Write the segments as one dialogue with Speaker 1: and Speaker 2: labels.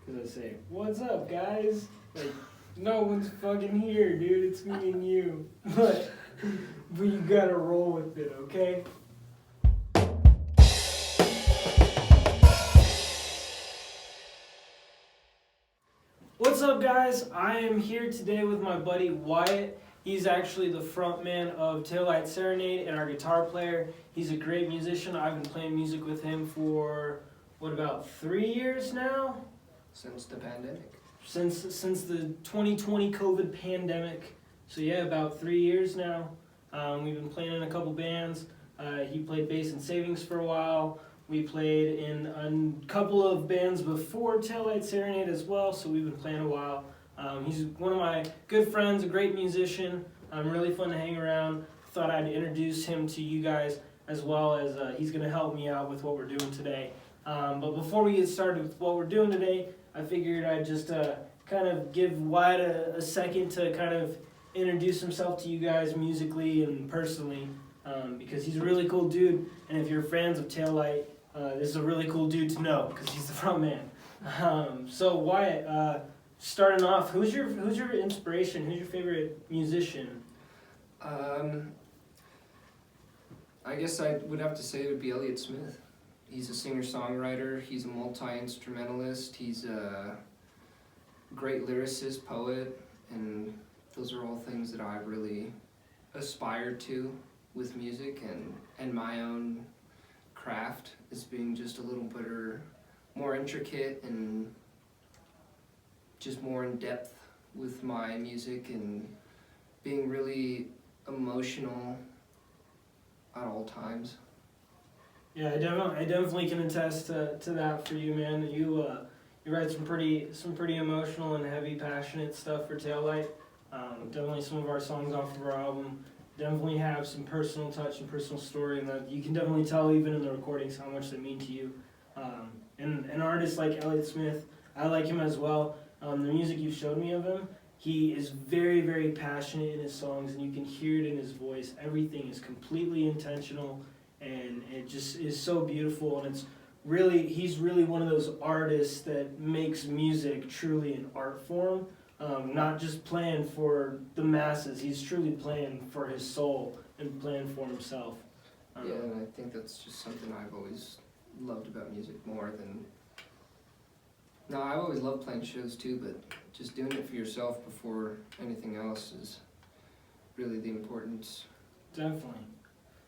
Speaker 1: Because I say, what's up, guys? Like, no one's fucking here, dude. It's me and you. But you gotta roll with it, okay? What's up, guys? I am here today with my buddy Wyatt. He's actually the frontman of Taillight Serenade and our guitar player. He's a great musician. I've been playing music with him for, about 3 years now?
Speaker 2: Since the pandemic.
Speaker 1: Since the 2020 COVID pandemic. So yeah, about 3 years now. We've been playing in a couple bands. He played bass in Savings for a while. We played in a couple of bands before Taillight Serenade as well, so we've been playing a while. He's one of my good friends, a great musician. Really fun to hang around. Thought I'd introduce him to you guys as well as he's going to help me out with what we're doing today. But before we get started with what we're doing today, I figured I'd just kind of give Wyatt a second to kind of introduce himself to you guys musically and personally, because he's a really cool dude, and if you're fans of Taillight, this is a really cool dude to know because he's the front man. So Wyatt, starting off, who's your inspiration? Who's your favorite musician?
Speaker 2: I guess I would have to say it would be Elliott Smith. He's a singer-songwriter, he's a multi-instrumentalist, he's a great lyricist, poet, and those are all things that I really aspired to with music and my own craft is being just a little bit more intricate and just more in depth with my music and being really emotional at all times.
Speaker 1: Yeah, I definitely can attest to that for you, man. You write some pretty emotional and heavy, passionate stuff for Taillight. Definitely some of our songs off of our album definitely have some personal touch and personal story, and that you can definitely tell even in the recordings how much they mean to you. And an artist like Elliott Smith, I like him as well. The music you've showed me of him, he is very, very passionate in his songs, and you can hear it in his voice. Everything is completely intentional, and it just is so beautiful. And he's really one of those artists that makes music truly an art form, not just playing for the masses. He's truly playing for his soul and playing for himself.
Speaker 2: Yeah, and I think that's just something I've always loved about music more than... No, I've always loved playing shows too, but just doing it for yourself before anything else is really the importance.
Speaker 1: Definitely.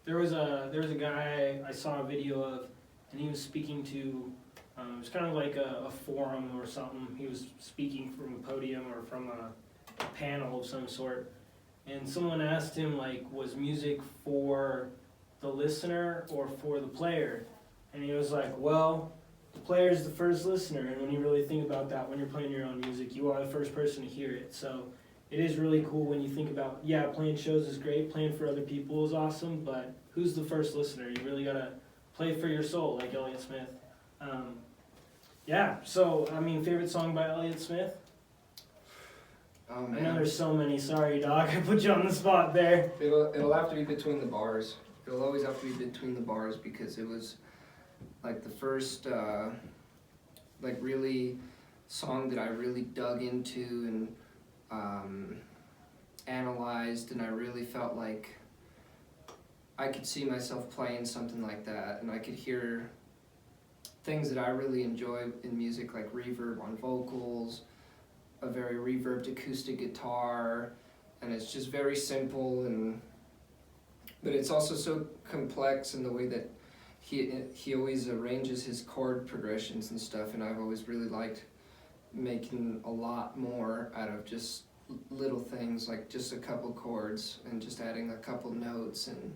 Speaker 1: There was a guy I saw a video of, and he was speaking to, it was kind of like a forum or something. He was speaking from a podium or from a panel of some sort, and someone asked him, like, was music for the listener or for the player? And he was like, well, the player is the first listener, and when you really think about that, when you're playing your own music, you are the first person to hear it. So it is really cool when you think about, yeah, playing shows is great, playing for other people is awesome, but who's the first listener? You really gotta play for your soul, like Elliott Smith. Yeah, so, I mean, favorite song by Elliott Smith?
Speaker 2: Oh, man.
Speaker 1: I know there's so many, sorry dog, I put you on the spot there.
Speaker 2: It'll have to be Between the Bars. It'll always have to be Between the Bars because it was like the first like really song that I really dug into and analyzed, and I really felt like I could see myself playing something like that, and I could hear things that I really enjoy in music, like reverb on vocals, a very reverbed acoustic guitar, and it's just very simple, but it's also so complex in the way that he always arranges his chord progressions and stuff, and I've always really liked making a lot more out of just little things, like just a couple chords and just adding a couple notes, and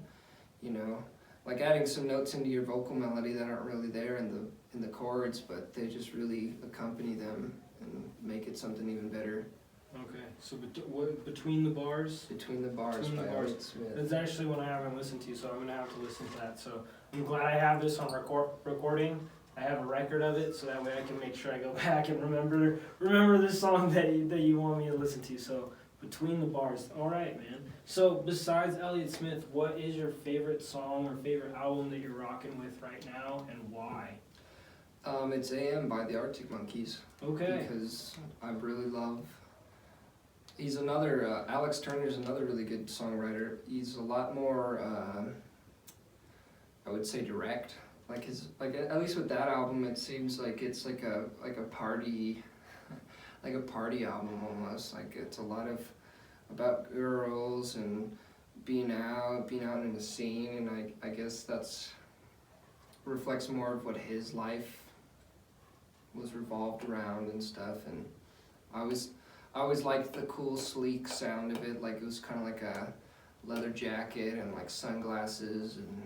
Speaker 2: you know, like adding some notes into your vocal melody that aren't really there in the chords, but they just really accompany them and make it something even better.
Speaker 1: Okay, so Between the Bars?
Speaker 2: Between the Bars by Elliott Smith.
Speaker 1: That's actually one I haven't listened to, so I'm going to have to listen to that. So I'm glad I have this on recording. I have a record of it, so that way I can make sure I go back and remember this song that you want me to listen to. So Between the Bars. All right, man. So besides Elliott Smith, what is your favorite song or favorite album that you're rocking with right now, and why?
Speaker 2: It's AM by the Arctic Monkeys.
Speaker 1: Okay.
Speaker 2: Because I really love. He's another. Alex Turner's another really good songwriter. He's a lot more. I would say direct. Like at least with that album, it seems like it's like a party, like a party album almost. Like it's a lot of about girls and being out in the scene, and I guess that's reflects more of what his life was revolved around and stuff. And I always liked the cool sleek sound of it. Like it was kind of like a leather jacket and like sunglasses, and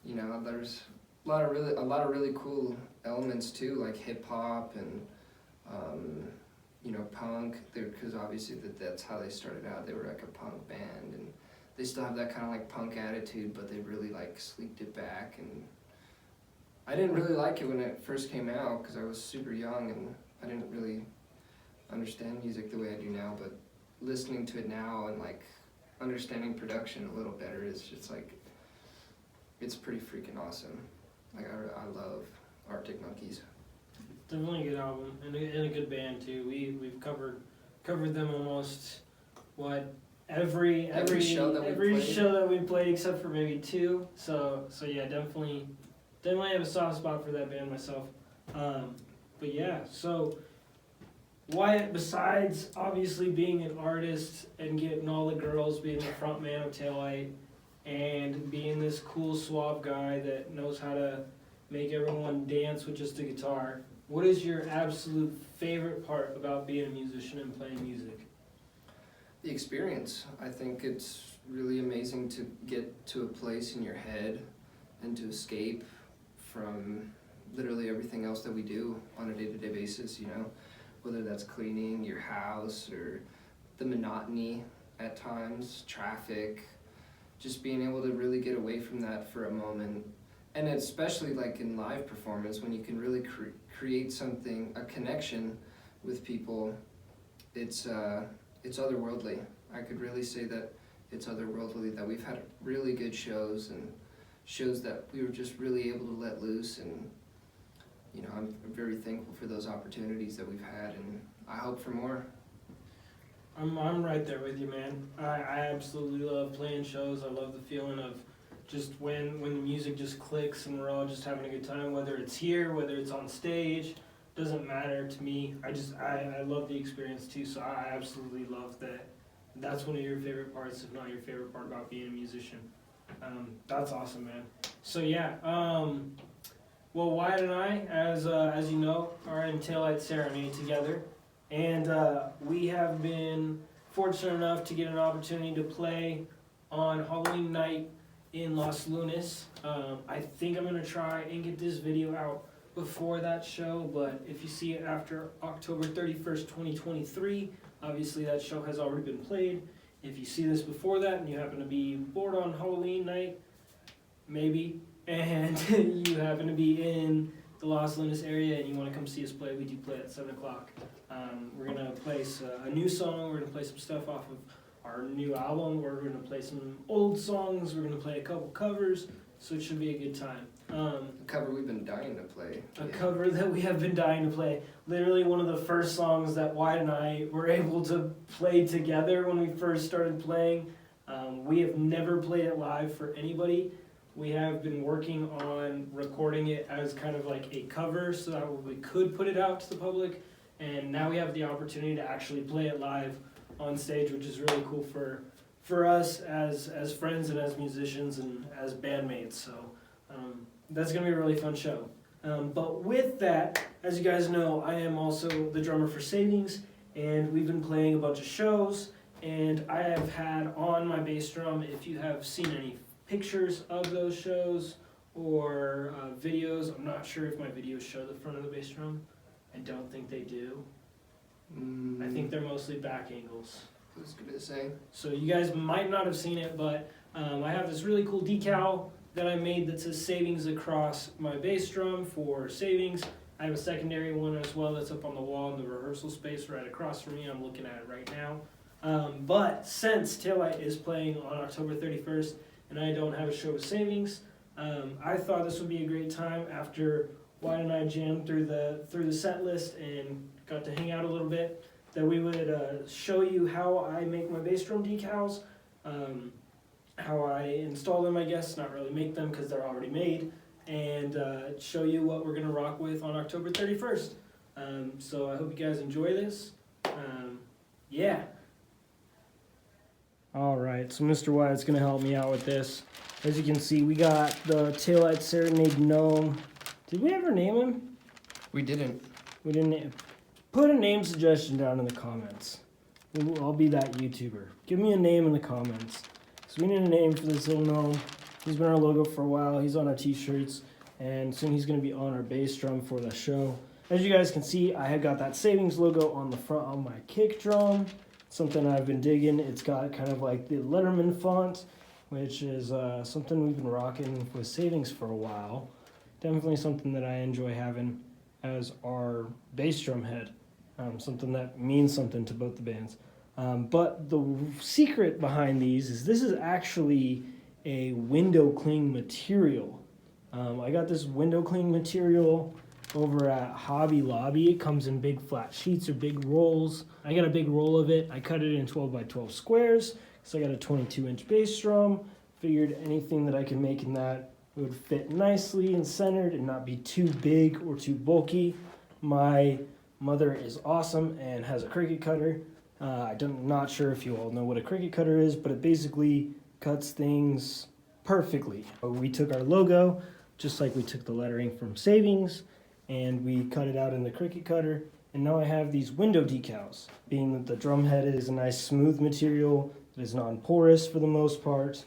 Speaker 2: you know, there's a lot of really cool elements too, like hip hop and you know, punk. Because obviously that's how they started out. They were like a punk band, and they still have that kind of like punk attitude, but they really like sleeked it back. And I didn't really like it when it first came out because I was super young and I didn't really understand music the way I do now. But listening to it now and like understanding production a little better is just like, it's pretty freaking awesome. Like I love Arctic Monkeys.
Speaker 1: Definitely a good album and a good band too. We've covered them almost every show that we played except for maybe 2. So yeah, definitely have a soft spot for that band myself. But yeah, so Wyatt, besides obviously being an artist and getting all the girls, being the front man of Taillight, and being this cool suave guy that knows how to make everyone dance with just a guitar, what is your absolute favorite part about being a musician and playing music?
Speaker 2: The experience. I think it's really amazing to get to a place in your head and to escape from literally everything else that we do on a day-to-day basis, you know, whether that's cleaning your house or the monotony at times, traffic, just being able to really get away from that for a moment. And especially like in live performance, when you can really create something, a connection with people, it's otherworldly. I could really say that it's otherworldly, that we've had really good shows and shows that we were just really able to let loose. And you know, I'm very thankful for those opportunities that we've had, and I hope for more.
Speaker 1: I'm right there with you, man. I absolutely love playing shows. I love the feeling of just when the music just clicks and we're all just having a good time, whether it's here, whether it's on stage, doesn't matter to me. I love the experience too, so I absolutely love that. That's one of your favorite parts, if not your favorite part about being a musician. That's awesome, man. So yeah, well, Wyatt and I, as you know, are in Taillight Serenade together, and we have been fortunate enough to get an opportunity to play on Halloween night in Los Lunas. I think I'm gonna try and get this video out before that show, but if you see it after October 31st, 2023, obviously that show has already been played. If you see this before that and you happen to be bored on Halloween night, maybe, and you happen to be in the Los Lunas area and you want to come see us play, we do play at 7 o'clock. We're going to play a new song, we're going to play some stuff off of our new album, we're going to play some old songs, we're going to play a couple covers, so it should be a good time.
Speaker 2: A cover we've been dying to play.
Speaker 1: Cover that we have been dying to play. Literally one of the first songs that Wyatt and I were able to play together when we first started playing. We have never played it live for anybody. We have been working on recording it as kind of like a cover so that we could put it out to the public. And now we have the opportunity to actually play it live on stage, which is really cool for us as friends and as musicians and as bandmates. So that's going to be a really fun show. But with that, as you guys know, I am also the drummer for Savings, and we've been playing a bunch of shows, and I have had on my bass drum, if you have seen any pictures of those shows or videos, I'm not sure if my videos show the front of the bass drum. I don't think they do. I think they're mostly back angles.
Speaker 2: I was going to say.
Speaker 1: So you guys might not have seen it, but I have this really cool decal that I made that says Savings across my bass drum for Savings. I have a secondary one as well that's up on the wall in the rehearsal space right across from me. I'm looking at it right now. But since Taillight is playing on October 31st and I don't have a show with Savings, I thought this would be a great time after Wyatt and I jammed through the set list and got to hang out a little bit, that we would show you how I make my bass drum decals, how I install them, I guess, not really make them because they're already made, and show you what we're gonna rock with on October 31st. So I hope you guys enjoy this. Yeah. Alright, so Mr. Wyatt's gonna help me out with this. As you can see, we got the Taillight Serenade Gnome. Did we ever name him?
Speaker 2: We didn't.
Speaker 1: We didn't. Put a name suggestion down in the comments. I'll be that YouTuber. Give me a name in the comments. So we need a name for this little gnome. He's been our logo for a while. He's on our t-shirts, and soon he's going to be on our bass drum for the show. As you guys can see, I have got that Savings logo on the front on my kick drum. Something I've been digging. It's got kind of like the Letterman font, which is something we've been rocking with Savings for a while. Definitely something that I enjoy having as our bass drum head. Something that means something to both the bands. But the secret behind these is this is actually a window cling material. I got this window cling material over at Hobby Lobby. It comes in big flat sheets or big rolls. I got a big roll of it. I cut it in 12 by 12 squares. So I got a 22-inch bass drum. Figured anything that I could make in that would fit nicely and centered and not be too big or too bulky. My mother is awesome and has a Cricut cutter. I'm not sure if you all know what a Cricut cutter is, but it basically cuts things perfectly. We took our logo, just like we took the lettering from Savings, and we cut it out in the Cricut cutter, and now I have these window decals. Being that the drum head is a nice smooth material that is non-porous for the most part,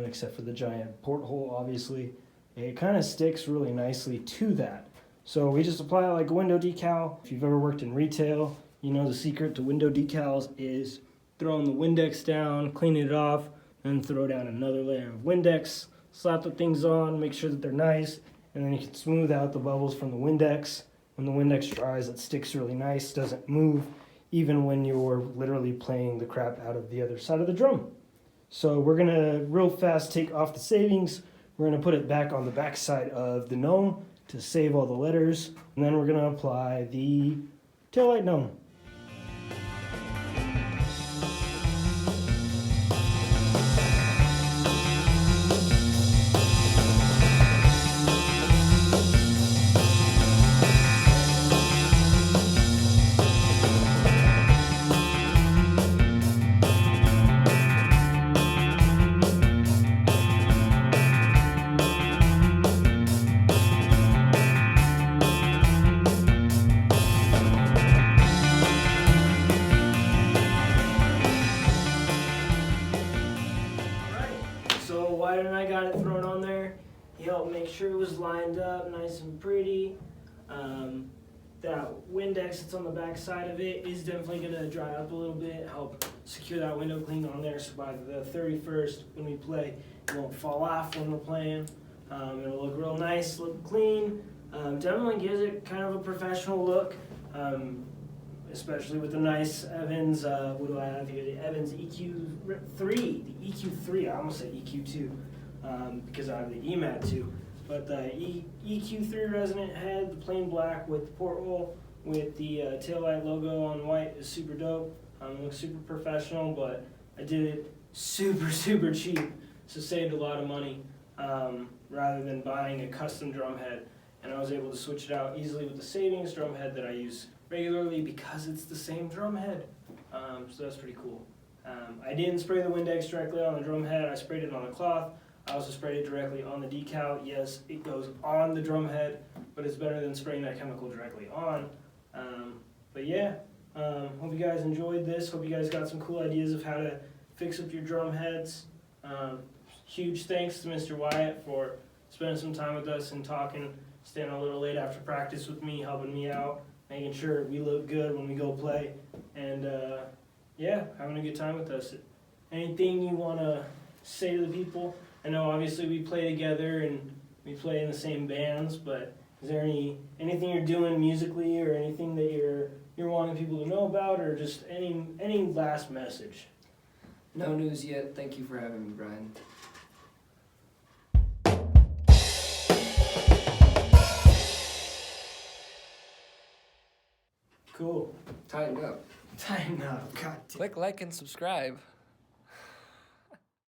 Speaker 1: except for the giant porthole, obviously. It kind of sticks really nicely to that. So we just apply it like a window decal. If you've ever worked in retail, you know the secret to window decals is throwing the Windex down, cleaning it off, then throw down another layer of Windex, slap the things on, make sure that they're nice, and then you can smooth out the bubbles from the Windex. When the Windex dries, it sticks really nice, doesn't move, even when you're literally playing the crap out of the other side of the drum. So we're gonna real fast take off the Savings. We're gonna put it back on the back side of the gnome to save all the letters, and then we're going to apply the Taillight Gnome. So Wyatt and I got it thrown on there. He helped make sure it was lined up nice and pretty. That Windex that's on the back side of it is definitely going to dry up a little bit, help secure that window clean on there, so by the 31st when we play, it won't fall off when we're playing. It'll look real nice, look clean. Definitely gives it kind of a professional look, especially with the nice Evans, what do I have here? The Evans EQ3, the EQ3, I almost said EQ2, because I have the EMAT 2. But the EQ3 resonant head, the plain black with the porthole, with the taillight logo on white is super dope. Looks super professional, but I did it super cheap, so saved a lot of money rather than buying a custom drum head. And I was able to switch it out easily with the Savings drum head that I use regularly because it's the same drum head. So that's pretty cool. I didn't spray the Windex directly on the drum head, I sprayed it on a cloth. I also sprayed it directly on the decal. Yes, it goes on the drum head, but it's better than spraying that chemical directly on. But yeah, hope you guys enjoyed this. Hope you guys got some cool ideas of how to fix up your drum heads. Huge thanks to Mr. Wyatt for spending some time with us and talking, staying a little late after practice with me, helping me out, making sure we look good when we go play, and yeah, having a good time with us. Anything you want to say to the people? I know obviously we play together and we play in the same bands, but is there anything you're doing musically or anything that you're wanting people to know about, or just any last message?
Speaker 2: No news yet. Thank you for having me, Brian.
Speaker 1: Cool.
Speaker 2: Tightened up.
Speaker 1: Tighten up. God damn.
Speaker 3: Click like and subscribe.